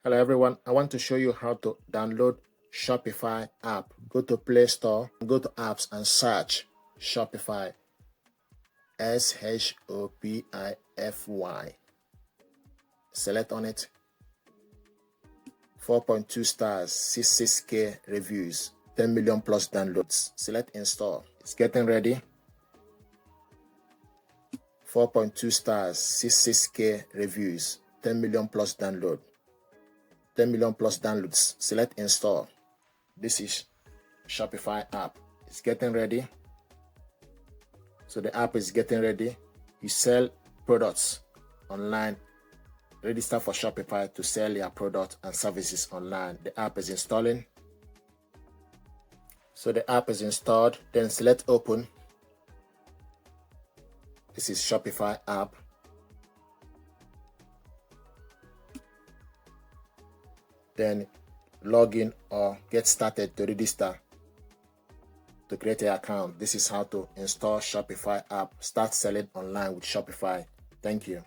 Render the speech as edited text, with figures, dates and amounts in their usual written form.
Hello everyone, I want to show you how to download Shopify app. Go to Play Store, go to apps and search Shopify. Shopify. Select on it. 4.2 stars, 66k reviews, 10 million plus downloads. Select install. It's getting ready. 4.2 stars, 66k reviews, 10 million plus download. 10 million plus downloads. Select install. This is Shopify app. It's getting ready. So the app is getting ready. You sell products online. Register for Shopify to sell your products and services online. The app is installing. So the app is installed. Then select open. This is Shopify app. Then log in or get started to register to create an account. This is how to install Shopify app. Start selling online with Shopify. Thank you.